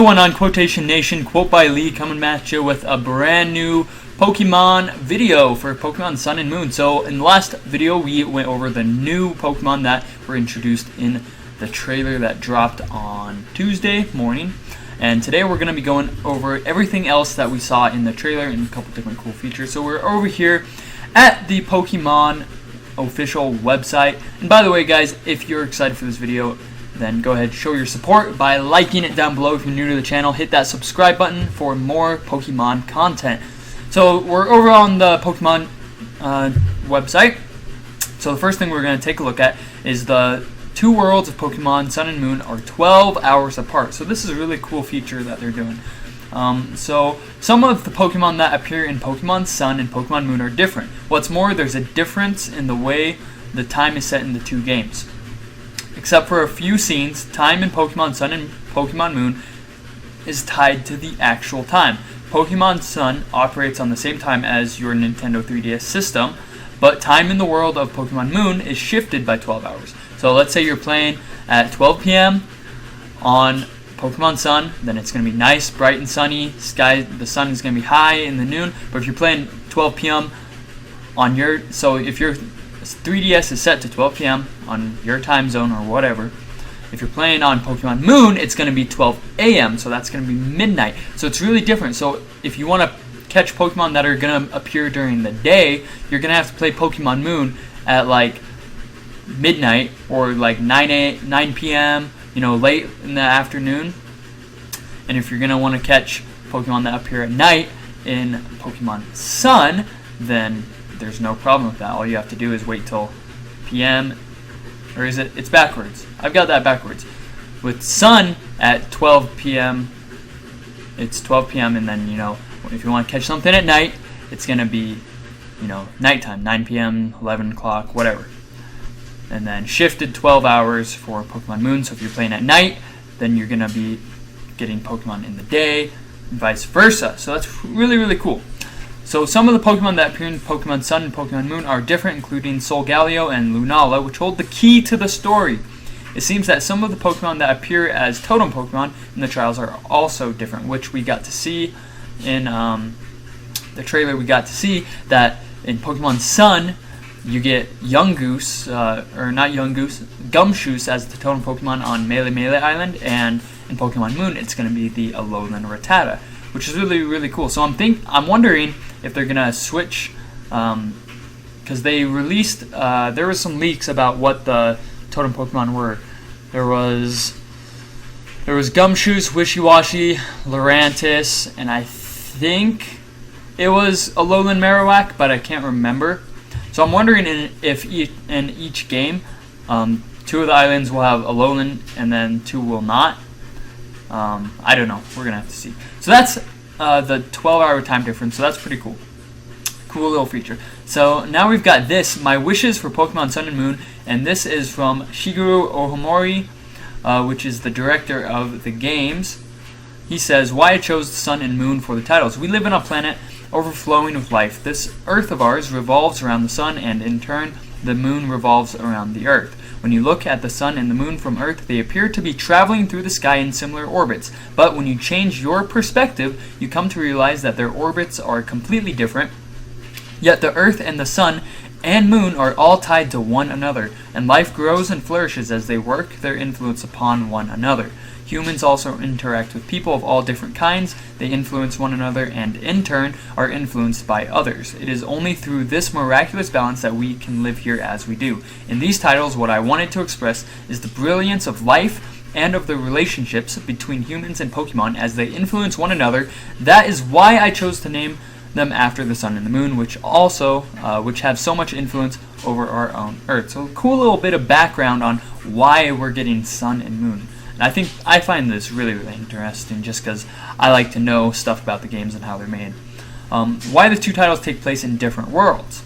going on, Quotation Nation? Quotebylee coming at you with a brand new Pokemon video for Pokemon Sun and Moon. So in the last video we went over the new Pokemon that were introduced in the trailer that dropped on Tuesday morning. And today we're going to be going over everything else that we saw in the trailer and a couple different cool features. So we're over here at the Pokemon official website. And by the way, guys, if you're excited for this video, then go ahead and show your support by liking it down below. If you're new to the channel, hit that subscribe button for more Pokemon content. So we're over on the Pokemon website. So the first thing we're going to take a look at is the two worlds of Pokemon Sun and Moon are 12 hours apart. So this is a really cool feature that they're doing. So some of the Pokemon that appear in Pokemon Sun and Pokemon Moon are different. What's more, there's a difference in the way the time is set in the two games. Except for a few scenes, time in Pokemon Sun and Pokemon Moon is tied to the actual time. Pokemon Sun operates on the same time as your Nintendo 3DS system, but time in the world of Pokemon Moon is shifted by 12 hours. So let's say you're playing at 12 p.m. on Pokemon Sun, then it's going to be nice, bright and sunny. The sun is going to be high in the noon. But if you're playing 12 p.m. on if your 3DS is set to 12 p.m. on your time zone or whatever, if you're playing on Pokemon Moon, it's going to be 12 a.m. So that's going to be midnight. So it's really different. So if you want to catch Pokemon that are going to appear during the day, you're going to have to play Pokemon Moon at like midnight or like 9 p.m. Late in the afternoon. And if you're going to want to catch Pokemon that appear at night in Pokemon Sun, then there's no problem with that. All you have to do is wait till PM, or is it? It's backwards. I've got that backwards. With Sun at 12 p.m., it's 12 p.m. and then, if you want to catch something at night, it's going to be, nighttime, 9 p.m., 11 o'clock, whatever. And then shifted 12 hours for Pokemon Moon. So if you're playing at night, then you're going to be getting Pokemon in the day, and vice versa. So that's really, really cool. So some of the Pokemon that appear in Pokemon Sun and Pokemon Moon are different, including Solgaleo and Lunala, which hold the key to the story. It seems that some of the Pokemon that appear as totem Pokemon in the trials are also different, which we got to see in the trailer. We got to see that in Pokemon Sun, you get Yungoos, Gumshoos as the totem Pokemon on Melee Island, and in Pokemon Moon, it's going to be the Alolan Rattata, which is really, really cool. So I'm wondering if they're gonna switch, because they released, there was some leaks about what the totem Pokemon were. There was Gumshoos, Wishiwashi, Lurantis, and I think it was Alolan Marowak, but I can't remember. So I'm wondering if in each game, 2 of the islands will have Alolan and then 2 will not. I don't know. We're gonna have to see. So that's the 12-hour time difference. So that's pretty cool. Cool little feature. So now we've got this, my wishes for Pokemon Sun and Moon, and this is from Shigeru Ohomori, which is the director of the games. He says, why I chose the Sun and Moon for the titles. We live on a planet overflowing with life. This Earth of ours revolves around the Sun, and in turn, the Moon revolves around the Earth. When you look at the Sun and the Moon from Earth, they appear to be traveling through the sky in similar orbits. But when you change your perspective, you come to realize that their orbits are completely different. Yet the Earth and the Sun and Moon are all tied to one another, and life grows and flourishes as they work their influence upon one another. Humans also interact with people of all different kinds. They influence one another and, in turn, are influenced by others. It is only through this miraculous balance that we can live here as we do. In these titles, what I wanted to express is the brilliance of life and of the relationships between humans and Pokemon as they influence one another. That is why I chose to name them after the Sun and the Moon, which have so much influence over our own Earth. So a cool little bit of background on why we're getting Sun and Moon. And I find this really, really interesting just because I like to know stuff about the games and how they're made. Why the two titles take place in different worlds.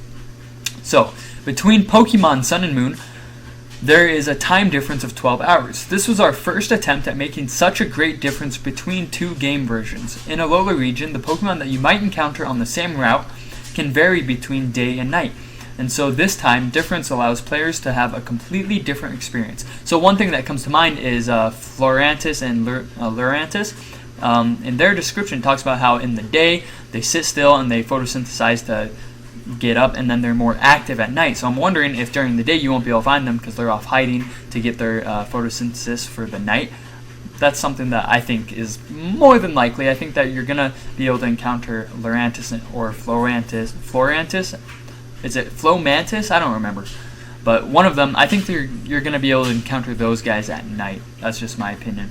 So, between Pokemon Sun and Moon, there is a time difference of 12 hours. This was our first attempt at making such a great difference between two game versions. In Alola region, the Pokemon that you might encounter on the same route can vary between day and night. And so this time, difference allows players to have a completely different experience. So one thing that comes to mind is Florantis and Lurantis, in their description, it talks about how in the day they sit still and they photosynthesize to get up, and then they're more active at night. So I'm wondering if during the day you won't be able to find them because they're off hiding to get their photosynthesis for the night. That's something that I think is more than likely. I think that you're going to be able to encounter Lurantis or Florantis. Is it Flomantis? I don't remember. But one of them, I think you're going to be able to encounter those guys at night. That's just my opinion.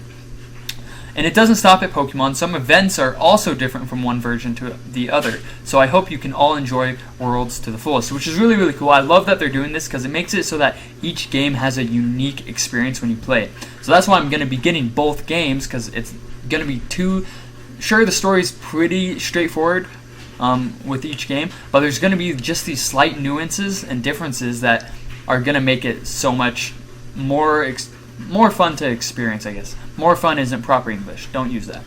And it doesn't stop at Pokemon. Some events are also different from one version to the other. So I hope you can all enjoy Worlds to the fullest, which is really, really cool. I love that they're doing this because it makes it so that each game has a unique experience when you play it. So that's why I'm going to be getting both games, because it's going to be sure, the story's pretty straightforward with each game, but there's going to be just these slight nuances and differences that are going to make it so much more fun to experience, I guess. More fun isn't proper English. Don't use that.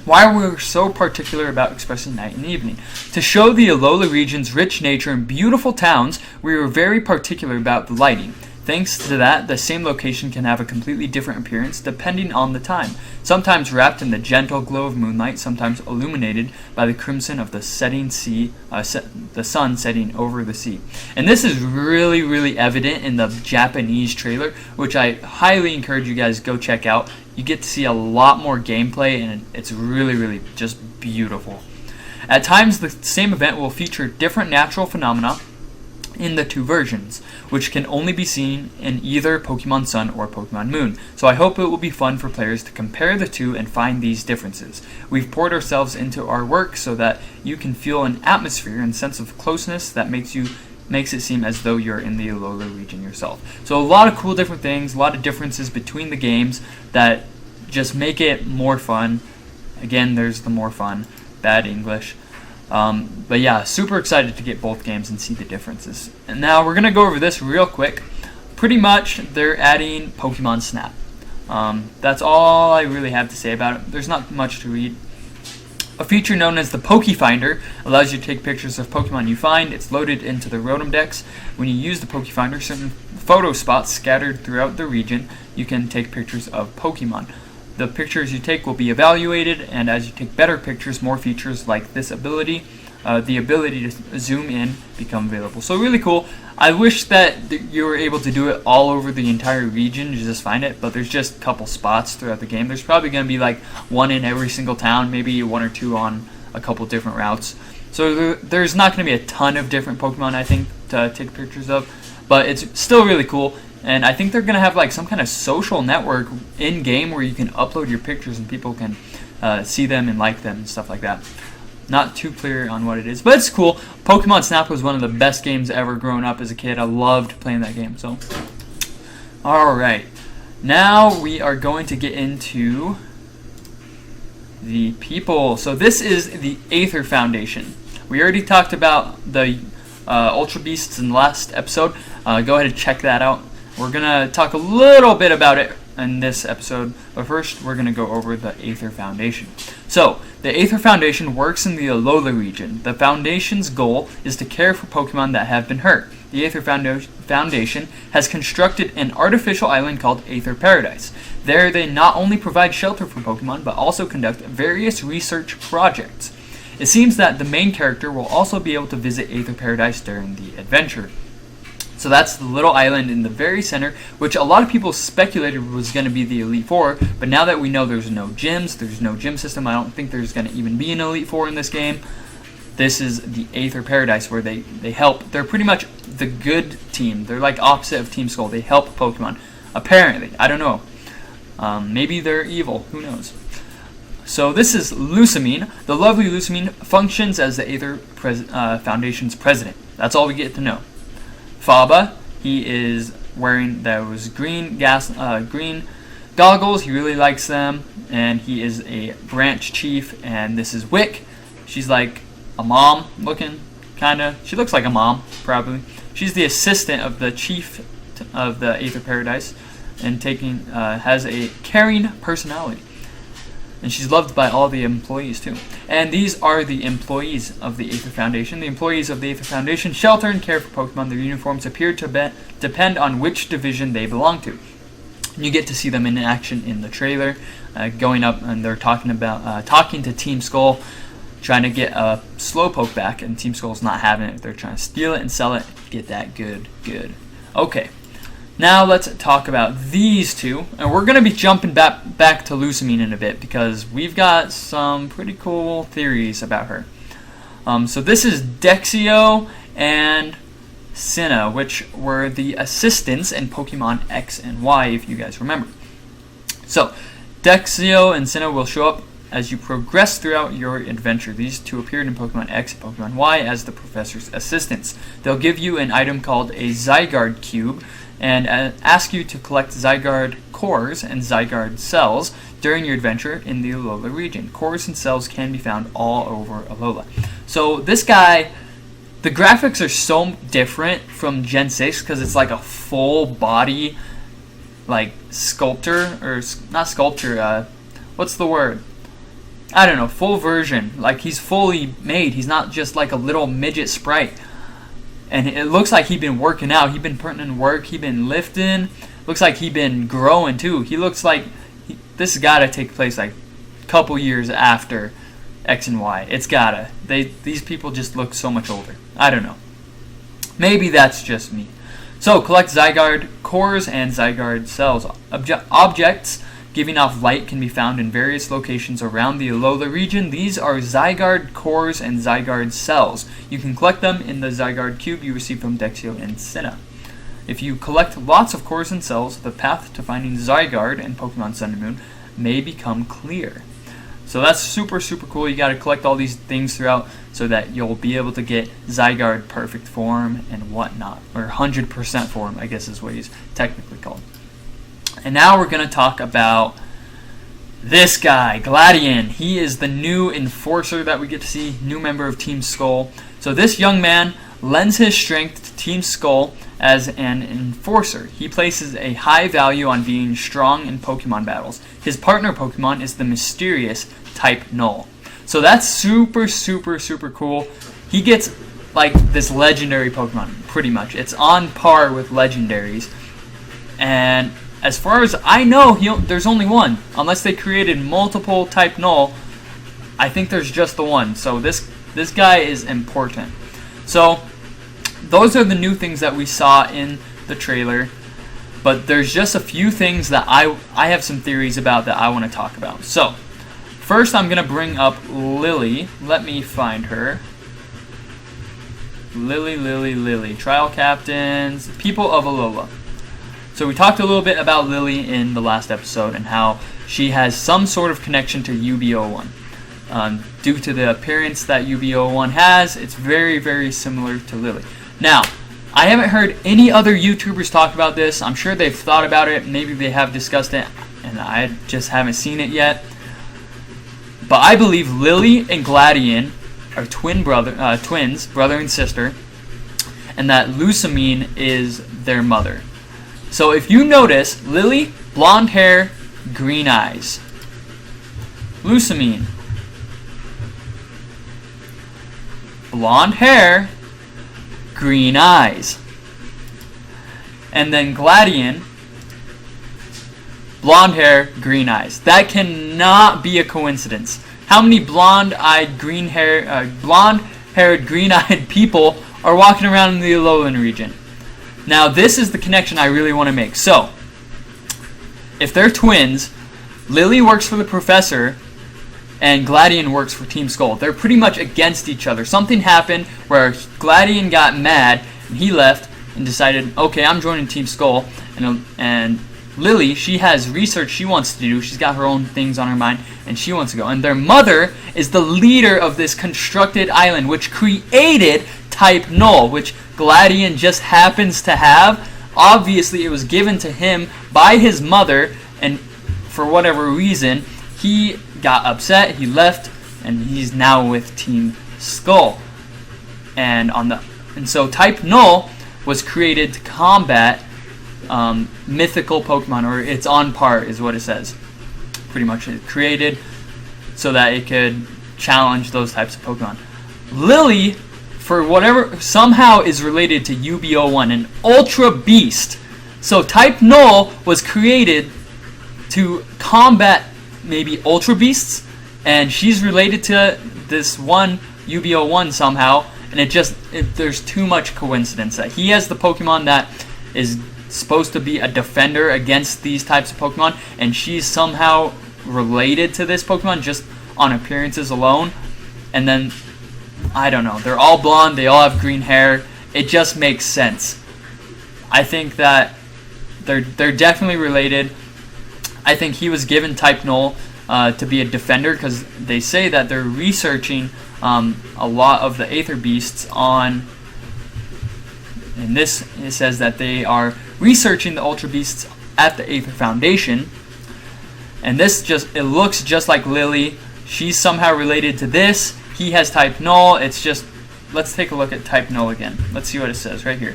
Why are we so particular about expressing night and evening? To show the Alola region's rich nature and beautiful towns, we were very particular about the lighting. Thanks to that, the same location can have a completely different appearance depending on the time. Sometimes wrapped in the gentle glow of moonlight, sometimes illuminated by the crimson of the setting sea, the sun setting over the sea. And this is really, really evident in the Japanese trailer, which I highly encourage you guys to go check out. You get to see a lot more gameplay, and it's really, really just beautiful. At times, the same event will feature different natural phenomena in the two versions, which can only be seen in either Pokemon Sun or Pokemon Moon. So I hope it will be fun for players to compare the two and find these differences. We've poured ourselves into our work so that you can feel an atmosphere and sense of closeness that makes it seem as though you're in the Alola region yourself. So a lot of cool different things, a lot of differences between the games that just make it more fun. Again, there's the more fun, bad English. But yeah, super excited to get both games and see the differences. And now we're going to go over this real quick. Pretty much, they're adding Pokemon Snap. That's all I really have to say about it. There's not much to read. A feature known as the Pokefinder allows you to take pictures of Pokemon you find. It's loaded into the Rotom Dex. When you use the Pokefinder, certain photo spots scattered throughout the region, you can take pictures of Pokemon. The pictures you take will be evaluated, and as you take better pictures, more features like this ability, the ability to zoom in, become available. So really cool. I wish that you were able to do it all over the entire region to just find it, but there's just a couple spots throughout the game. There's probably going to be like one in every single town, maybe one or two on a couple different routes. So there's not going to be a ton of different Pokemon, I think, to take pictures of, but it's still really cool. And I think they're going to have like some kind of social network in-game where you can upload your pictures and people can see them and like them and stuff like that. Not too clear on what it is, but it's cool. Pokemon Snap was one of the best games ever growing up as a kid. I loved playing that game. So, alright. Now we are going to get into the people. So this is the Aether Foundation. We already talked about the Ultra Beasts in the last episode. Go ahead and check that out. We're going to talk a little bit about it in this episode, but first we're going to go over the Aether Foundation. So, the Aether Foundation works in the Alola region. The Foundation's goal is to care for Pokemon that have been hurt. The Aether Foundation has constructed an artificial island called Aether Paradise. There they not only provide shelter for Pokemon, but also conduct various research projects. It seems that the main character will also be able to visit Aether Paradise during the adventure. So that's the little island in the very center, which a lot of people speculated was going to be the Elite Four, but now that we know there's no gyms, there's no gym system, I don't think there's going to even be an Elite Four in this game. This is the Aether Paradise where they help. They're pretty much the good team. They're like opposite of Team Skull. They help Pokemon. Apparently. I don't know. Maybe they're evil. Who knows? So this is Lusamine. The lovely Lusamine functions as the Aether Foundation's president. That's all we get to know. Faba, he is wearing those green goggles. He really likes them, and he is a branch chief. And this is Wick. She's like a mom looking, kinda. She looks like a mom, probably. She's the assistant of the chief of the Aether Paradise, and has a caring personality. And she's loved by all the employees, too. And these are the employees of the Aether Foundation. The employees of the Aether Foundation shelter and care for Pokemon. Their uniforms appear to depend on which division they belong to. And you get to see them in action in the trailer. going up, and they're talking to Team Skull, trying to get a Slowpoke back, and Team Skull's not having it. They're trying to steal it and sell it, get that good. Okay, now let's talk about these two, and we're going to be jumping back to Lusamine in a bit because we've got some pretty cool theories about her. So this is Dexio and Cinna, which were the assistants in Pokemon X and Y, if you guys remember. So Dexio and Cinna will show up as you progress throughout your adventure. These two appeared in Pokemon X and Pokemon Y as the professor's assistants. They'll give you an item called a Zygarde Cube and ask you to collect Zygarde cores and Zygarde cells during your adventure in the Alola region. Cores and cells can be found all over Alola. So this guy, the graphics are so different from Gen 6 because it's like a full body, like sculpture, or not sculpture, what's the word? I don't know, full version. Like he's fully made. He's not just like a little midget sprite. And it looks like he's been working out. He's been putting in work. He's been lifting. Looks like he's been growing too. He looks like this has got to take place like a couple years after X and Y. It's gotta. These people just look so much older. I don't know. Maybe that's just me. So collect Zygarde cores and Zygarde cells. Objects giving off light can be found in various locations around the Alola region. These are Zygarde cores and Zygarde cells. You can collect them in the Zygarde Cube you receive from Dexio and Cinna. If you collect lots of cores and cells, the path to finding Zygarde in Pokemon Sun and Moon may become clear. So that's super cool. You got to collect all these things throughout so that you'll be able to get Zygarde perfect form and whatnot, or 100% form, I guess is what he's technically called. And now we're going to talk about this guy, Gladion. He is the new enforcer that we get to see, new member of Team Skull. So this young man lends his strength to Team Skull as an enforcer. He places a high value on being strong in Pokemon battles. His partner Pokemon is the mysterious type Null. So that's super cool. He gets like this legendary Pokemon, pretty much. It's on par with legendaries. And as far as I know, there's only one. Unless they created multiple type Null, I think there's just the one. So this guy is important. So those are the new things that we saw in the trailer. But there's just a few things that I have some theories about that I want to talk about. So first I'm going to bring up Lily. Let me find her. Lily. Trial Captains, People of Alola. So we talked a little bit about Lily in the last episode and how she has some sort of connection to UB01. Due to the appearance that UB01 has, it's very similar to Lily. Now, I haven't heard any other YouTubers talk about this. I'm sure they've thought about it. Maybe they have discussed it, and I just haven't seen it yet. But I believe Lily and Gladion are twins, brother and sister, and that Lusamine is their mother. So if you notice, Lily, blonde hair, green eyes. Lusamine, blonde hair, green eyes. And then Gladion, blonde hair, green eyes. That cannot be a coincidence. How many blonde-haired, green-eyed people are walking around in the Alolan region? Now, this is the connection I really want to make. So, if they're twins, Lily works for the professor, and Gladion works for Team Skull. They're pretty much against each other. Something happened where Gladion got mad, and he left and decided, okay, I'm joining Team Skull. And Lily, she has research she wants to do. She's got her own things on her mind, and she wants to go. And their mother is the leader of this constructed island, which created type Null, which Gladion just happens to have. Obviously, it was given to him by his mother, and for whatever reason, he got upset, he left, and he's now with Team Skull. And so type Null was created to combat mythical Pokemon, or it's on par is what it says. Pretty much it created so that it could challenge those types of Pokemon. Lily, for whatever, somehow is related to UB01, an Ultra Beast. So type Null was created to combat maybe Ultra Beasts, and she's related to this one UBO1 somehow, and there's too much coincidence that he has the Pokemon that is supposed to be a defender against these types of Pokemon, and she's somehow related to this Pokemon just on appearances alone. And then, I don't know, they're all blonde, they all have green hair. It just makes sense. I think that they're definitely related. I think he was given type Null to be a defender because they say that they're researching a lot of the Aether Beasts on, and this, it says that they are researching the Ultra Beasts at the Aether Foundation. And it looks just like Lily. She's somehow related to this. He has type Null. It's just, let's take a look at type Null again. Let's see what it says right here.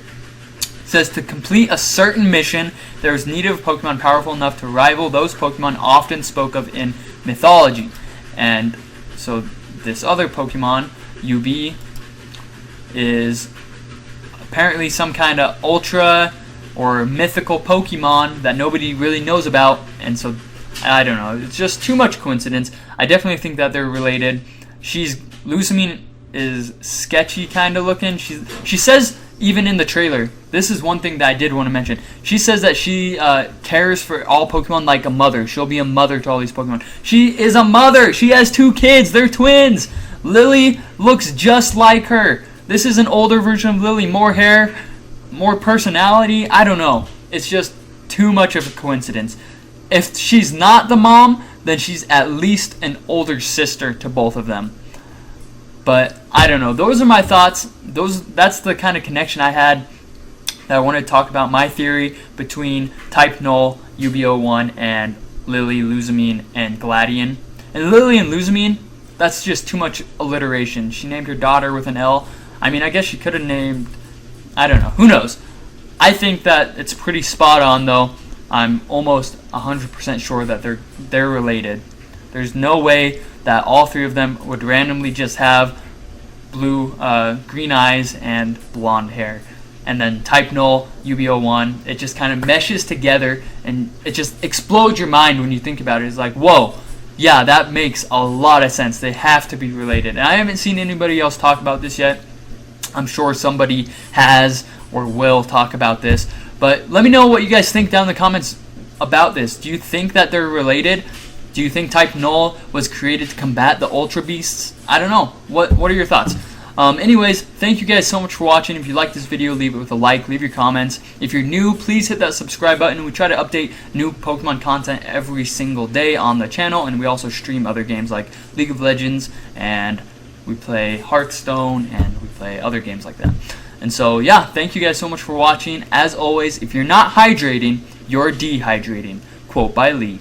It says, to complete a certain mission, there is need of Pokemon powerful enough to rival those Pokemon often spoke of in mythology. And so this other Pokemon, UB, is apparently some kind of ultra or mythical Pokemon that nobody really knows about. And so, I don't know, it's just too much coincidence. I definitely think that they're related. Lusamine is sketchy kind of looking. She says, even in the trailer, this is one thing that I did want to mention. She says that she cares for all Pokemon like a mother. She'll be a mother to all these Pokemon. She is a mother. She has 2 kids. They're twins. Lily looks just like her. This is an older version of Lily. More hair, more personality. I don't know. It's just too much of a coincidence. If she's not the mom, then she's at least an older sister to both of them. But I don't know. Those are my thoughts. That's the kind of connection I had that I wanted to talk about. My theory between type Null, UBO1, and Lily, Lusamine, and Gladion. And Lily and Lusamine, that's just too much alliteration. She named her daughter with an L. I mean, I guess she could have named, I don't know. Who knows? I think that it's pretty spot on, though. I'm almost 100% sure that they're related. There's no way that all 3 of them would randomly just have green eyes and blonde hair. And then type Null, UBO1, it just kind of meshes together, and it just explodes your mind when you think about it. It's like, whoa, yeah, that makes a lot of sense. They have to be related. And I haven't seen anybody else talk about this yet. I'm sure somebody has or will talk about this. But let me know what you guys think down in the comments about this. Do you think that they're related? Do you think type Null was created to combat the Ultra Beasts? I don't know. What are your thoughts? Anyways, thank you guys so much for watching. If you like this video, leave it with a like, leave your comments. If you're new, please hit that subscribe button. We try to update new Pokemon content every single day on the channel, and we also stream other games like League of Legends, and we play Hearthstone, and we play other games like that. And so, yeah, thank you guys so much for watching. As always, if you're not hydrating, you're dehydrating. Quotebylee.